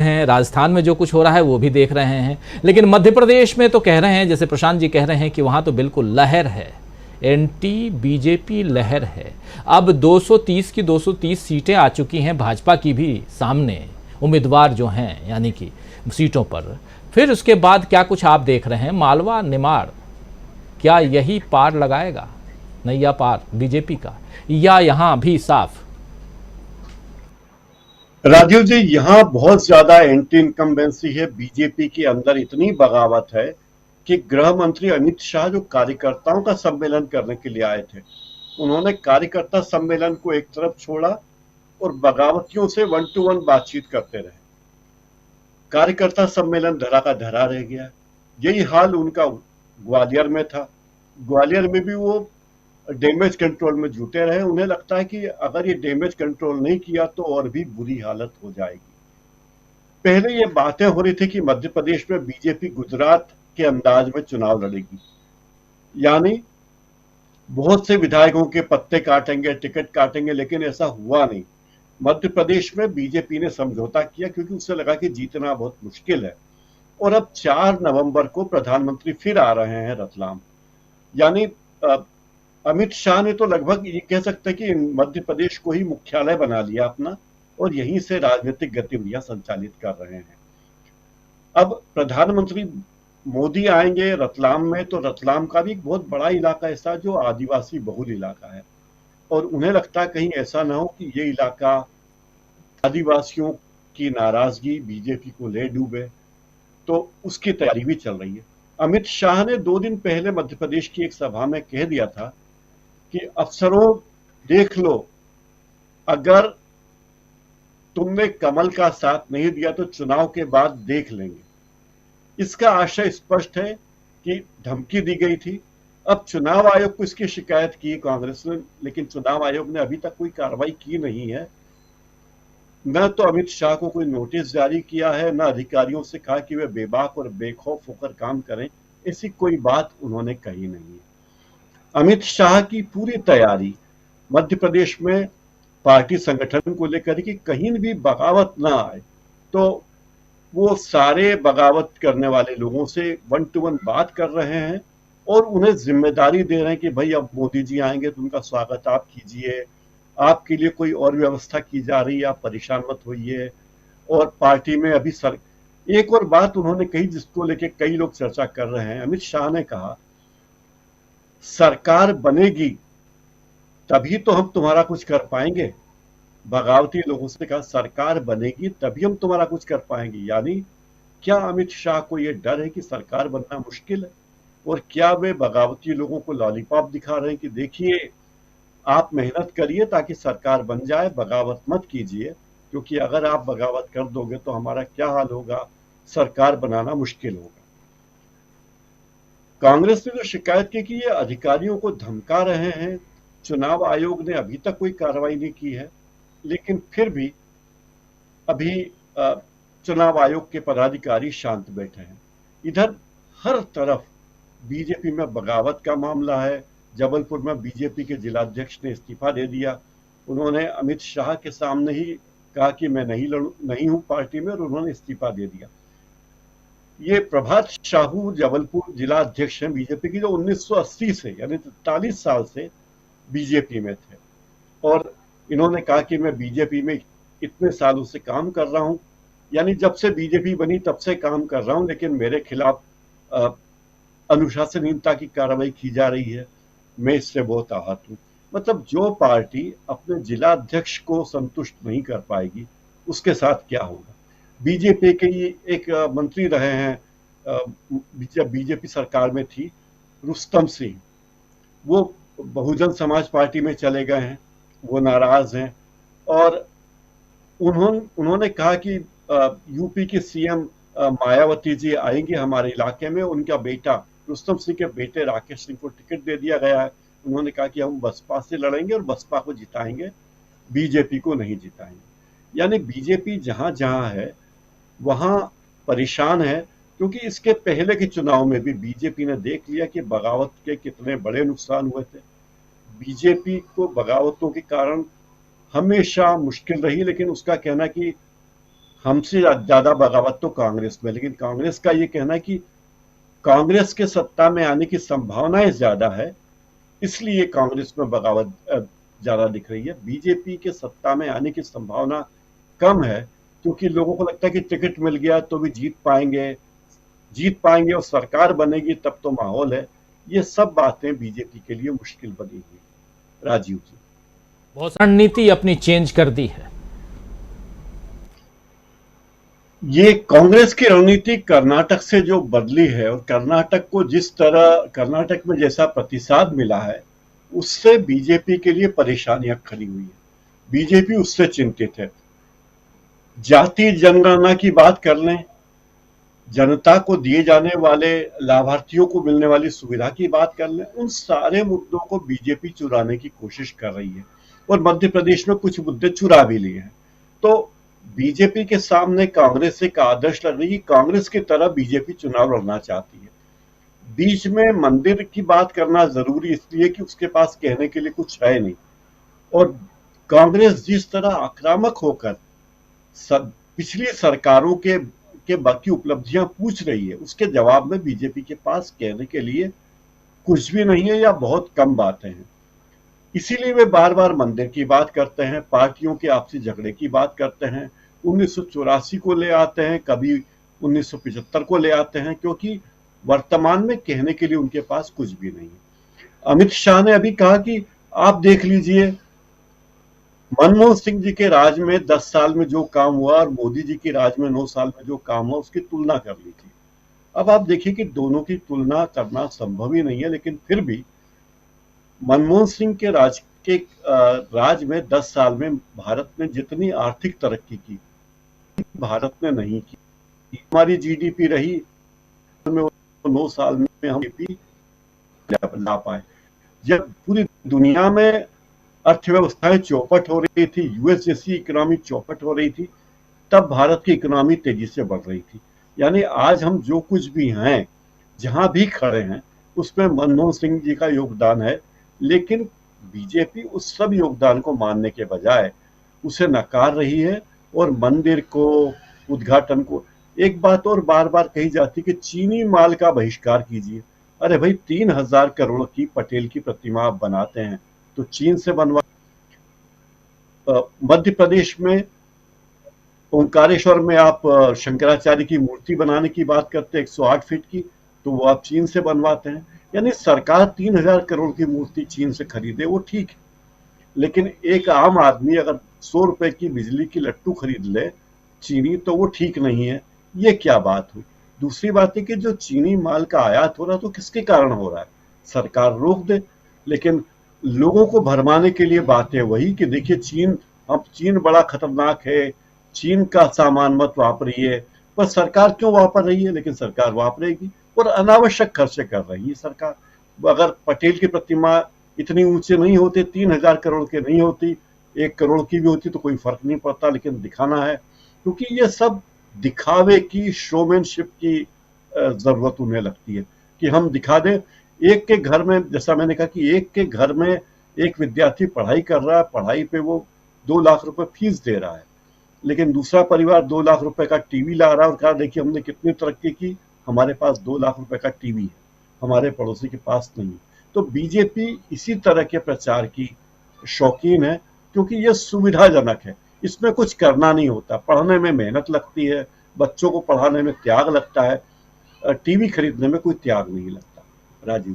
हैं, राजस्थान में जो कुछ हो रहा है वो भी देख रहे हैं, लेकिन मध्य प्रदेश में तो कह रहे हैं, जैसे प्रशांत जी कह रहे हैं कि वहाँ तो बिल्कुल लहर है, एंटी बीजेपी लहर है। अब 230 की 230 सीटें आ चुकी हैं भाजपा की भी सामने, उम्मीदवार जो हैं यानी कि सीटों पर। फिर उसके बाद क्या कुछ आप देख रहे हैं? मालवा निमाड़, क्या यही पार लगाएगा, नैया पार बीजेपी का, या यहां भी साफ? राजीव जी, यहाँ बहुत ज्यादा एंटी इनकम्बेंसी है। बीजेपी के अंदर इतनी बगावत है कि गृह मंत्री अमित शाह जो कार्यकर्ताओं का सम्मेलन करने के लिए आए थे, उन्होंने कार्यकर्ता सम्मेलन को एक तरफ छोड़ा और बगावतियों से 1-to-1 बातचीत करते रहे। कार्यकर्ता सम्मेलन धरा का धरा रह गया। यही हाल उनका ग्वालियर में था। ग्वालियर में भी वो डैमेज कंट्रोल में जुटे रहे। उन्हें लगता है कि अगर ये डैमेज कंट्रोल नहीं किया तो और भी बुरी हालत हो जाएगी। पहले ये बातें हो रही थी कि मध्य प्रदेश में बीजेपी गुजरात के अंदाज में चुनाव लड़ेगी, यानी बहुत से विधायकों के पत्ते काटेंगे, टिकट काटेंगे, लेकिन ऐसा हुआ नहीं। मध्य प्रदेश में बीजेपी ने समझौता किया क्योंकि उसे लगा कि जीतना बहुत मुश्किल है। और अब 4 नवंबर को प्रधानमंत्री फिर आ रहे हैं रतलाम, यानी अमित शाह ने तो लगभग ये कह सकते हैं कि मध्य प्रदेश को ही मुख्यालय बना लिया अपना, और यहीं से राजनीतिक गतिविधियां संचालित कर रहे हैं। अब प्रधानमंत्री मोदी आएंगे रतलाम में, तो रतलाम का भी एक बहुत बड़ा इलाका ऐसा जो आदिवासी बहुल इलाका है, और उन्हें लगता है कहीं ऐसा ना हो कि ये इलाका आदिवासियों की नाराजगी बीजेपी को ले डूबे, तो उसकी तैयारी भी चल रही है। अमित शाह ने 2 दिन पहले मध्य प्रदेश की एक सभा में कह दिया था कि अफसरों देख लो, अगर तुमने कमल का साथ नहीं दिया तो चुनाव के बाद देख लेंगे। इसका आशय स्पष्ट है कि धमकी दी गई थी। अब चुनाव आयोग को इसकी शिकायत की कांग्रेस ने, लेकिन चुनाव आयोग ने अभी तक कोई कार्रवाई की नहीं है। न तो अमित शाह को कोई नोटिस जारी किया है, न अधिकारियों से कहा कि वे बेबाक और बेखौफ होकर काम करें, ऐसी कोई बात उन्होंने कही नहीं है। अमित शाह की पूरी तैयारी मध्य प्रदेश में पार्टी संगठन को लेकर कि कहीं भी बगावत ना आए, तो वो सारे बगावत करने वाले लोगों से 1-to-1 बात कर रहे हैं और उन्हें जिम्मेदारी दे रहे हैं कि भाई अब मोदी जी आएंगे तो उनका स्वागत आप कीजिए, आपके लिए कोई और व्यवस्था की जा रही है, आप परेशान मत होइए। और पार्टी में अभी एक और बात उन्होंने कही जिसको लेके कई लोग चर्चा कर रहे हैं। अमित शाह ने कहा सरकार बनेगी तभी तो हम तुम्हारा कुछ कर पाएंगे। बगावती लोगों से कहा सरकार बनेगी तभी हम तुम्हारा कुछ कर पाएंगे, यानी क्या अमित शाह को यह डर है कि सरकार बनना मुश्किल है? और क्या वे बगावती लोगों को लॉलीपॉप दिखा रहे हैं कि देखिए आप मेहनत करिए ताकि सरकार बन जाए, बगावत मत कीजिए, क्योंकि अगर आप बगावत कर दोगे तो हमारा क्या हाल होगा, सरकार बनाना मुश्किल होगा। कांग्रेस ने जो शिकायत की कि ये अधिकारियों को धमका रहे हैं। चुनाव आयोग ने अभी तक कोई कार्रवाई नहीं की है, लेकिन फिर भी अभी चुनाव आयोग के पदाधिकारी शांत बैठे हैं। इधर हर तरफ बीजेपी में बगावत का मामला है। जबलपुर में बीजेपी के जिलाध्यक्ष ने इस्तीफा दे दिया। उन्होंने अमित शाह के सामने ही कहा कि मैं नहीं हूं पार्टी में, और उन्होंने इस्तीफा दे दिया। ये प्रभात साहू जबलपुर जिला अध्यक्ष हैं बीजेपी की, जो 1980 से यानी 43 साल से बीजेपी में थे, और इन्होंने कहा कि मैं बीजेपी में इतने सालों से काम कर रहा हूं, यानी जब से बीजेपी बनी तब से काम कर रहा हूं, लेकिन मेरे खिलाफ अनुशासनहीनता की कार्रवाई की जा रही है, मैं इससे बहुत आहत हूं। मतलब जो पार्टी अपने जिला अध्यक्ष को संतुष्ट नहीं कर पाएगी उसके साथ क्या होगा। बीजेपी के एक मंत्री रहे हैं जब बीजेपी सरकार में थी, रुस्तम सिंह, वो बहुजन समाज पार्टी में चले गए हैं, वो नाराज हैं, और उन्होंने कहा कि यूपी की सीएम मायावती जी आएंगे हमारे इलाके में, उनका बेटा रुस्तम सिंह के बेटे राकेश सिंह को टिकट दे दिया गया है। उन्होंने कहा कि हम बसपा से लड़ेंगे और बसपा को जिताएंगे, बीजेपी को नहीं जिताएंगे। यानी बीजेपी जहां जहां है वहां परेशान है, क्योंकि इसके पहले के चुनाव में भी बीजेपी ने देख लिया कि बगावत के कितने बड़े नुकसान हुए थे। बीजेपी को बगावतों के कारण हमेशा मुश्किल रही, लेकिन उसका कहना कि हमसे ज्यादा बगावत तो कांग्रेस में, लेकिन कांग्रेस का ये कहना है कि कांग्रेस के सत्ता में आने की संभावनाएं ज्यादा है, इसलिए कांग्रेस में बगावत ज्यादा दिख रही है। बीजेपी के सत्ता में आने की संभावना कम है, क्योंकि लोगों को लगता है कि टिकट मिल गया तो भी जीत पाएंगे और सरकार बनेगी तब तो माहौल है। ये सब बातें बीजेपी के लिए मुश्किल बनी हुई। राजीव जी, बहुत रणनीति अपनी चेंज कर दी है। ये कांग्रेस की रणनीति कर्नाटक से जो बदली है, और कर्नाटक को जिस तरह कर्नाटक में जैसा प्रतिसाद मिला है, उससे बीजेपी के लिए परेशानियां खड़ी हुई है। बीजेपी उससे चिंतित है। जाति जनगणना की बात कर लें, जनता को दिए जाने वाले लाभार्थियों को मिलने वाली सुविधा की बात कर लें, उन सारे मुद्दों को बीजेपी चुराने की कोशिश कर रही है, और मध्य प्रदेश में कुछ मुद्दे चुरा भी लिए हैं। तो बीजेपी के सामने कांग्रेस एक आदर्श लग रही है। कांग्रेस की तरह बीजेपी चुनाव लड़ना चाहती है। बीच में मंदिर की बात करना जरूरी इसलिए कि उसके पास कहने के लिए कुछ है नहीं, और कांग्रेस जिस तरह आक्रामक होकर पिछली सरकारों के बाकी उपलब्धियां पूछ रही है, उसके जवाब में बीजेपी के पास कहने के लिए कुछ भी नहीं है या बहुत कम बातें हैं। इसीलिए वे बार बार मंदिर की बात करते हैं, पार्टियों के आपसी झगड़े की बात करते हैं, 1984 को ले आते हैं, कभी 1975 को ले आते हैं, क्योंकि वर्तमान में कहने के लिए उनके पास कुछ भी नहीं है। अमित शाह ने अभी कहा कि आप देख लीजिए, मनमोहन सिंह जी के राज में 10 साल में जो काम हुआ और मोदी जी के राज में 9 साल में जो काम हुआ, उसकी तुलना कर लीजिए। अब आप देखिए कि दोनों की तुलना करना संभव ही नहीं है, लेकिन फिर भी मनमोहन सिंह के राज में 10 साल में भारत ने जितनी आर्थिक तरक्की की, भारत ने नहीं की। हमारी जीडीपी रही 9 साल में हम जीडीपी ला पाए। जब पूरी दुनिया में अर्थव्यवस्थाएं चौपट हो रही थी, यूएस जैसी इकोनॉमी चौपट हो रही थी, तब भारत की इकोनॉमी तेजी से बढ़ रही थी। यानी आज हम जो कुछ भी हैं, जहां भी खड़े हैं, उसमें मनमोहन सिंह जी का योगदान है, लेकिन बीजेपी उस सब योगदान को मानने के बजाय उसे नकार रही है, और मंदिर को, उद्घाटन को, एक बात और बार बार कही जाती कि चीनी माल का बहिष्कार कीजिए। अरे भाई, 3000 करोड़ की पटेल की प्रतिमा आप बनाते हैं तो चीन से बनवा। मध्य प्रदेश में ओंकारेश्वर में आप शंकराचार्य की मूर्ति बनाने की बात करते हैं 108 फीट की, तो वो आप चीन से बनवाते हैं। यानी सरकार 3000 करोड़ की मूर्ति चीन से खरीदे वो ठीक है, लेकिन एक आम आदमी अगर 100 रुपए की बिजली की लट्टू खरीद ले चीनी, तो वो ठीक नहीं है। ये क्या बात हुई। दूसरी बात है कि जो चीनी माल का आयात हो रहा है तो किसके कारण हो रहा है, सरकार रोक दे। लेकिन लोगों को भरमाने के लिए बातें वही कि देखिए चीन बड़ा खतरनाक है, चीन का सामान मत वापरिए। पर सरकार क्यों वापर रही है, लेकिन सरकार वापरेगी, और अनावश्यक खर्चे कर रही है सरकार। अगर पटेल की प्रतिमा इतनी ऊंचे नहीं होते, 3000 करोड़ के नहीं होती, 1 करोड़ की भी होती तो कोई फर्क नहीं पड़ता, लेकिन दिखाना है, क्योंकि ये सब दिखावे की, शोमैनशिप की जरूरत उन्हें लगती है कि हम दिखा दें। एक के घर में, जैसा मैंने कहा कि एक के घर में एक विद्यार्थी पढ़ाई कर रहा है, पढ़ाई पे वो 2 लाख रुपए फीस दे रहा है, लेकिन दूसरा परिवार 2 लाख रुपए का टीवी ला रहा है और कहा देखिए हमने कितनी तरक्की की, हमारे पास 2 लाख रुपए का टीवी है, हमारे पड़ोसी के पास नहीं। तो बीजेपी इसी तरह के प्रचार की शौकीन है, क्योंकि यह सुविधाजनक है, इसमें कुछ करना नहीं होता, पढ़ने में मेहनत लगती है, बच्चों को पढ़ाने में त्याग लगता है, टीवी खरीदने में कोई त्याग नहीं लगता। राजीव।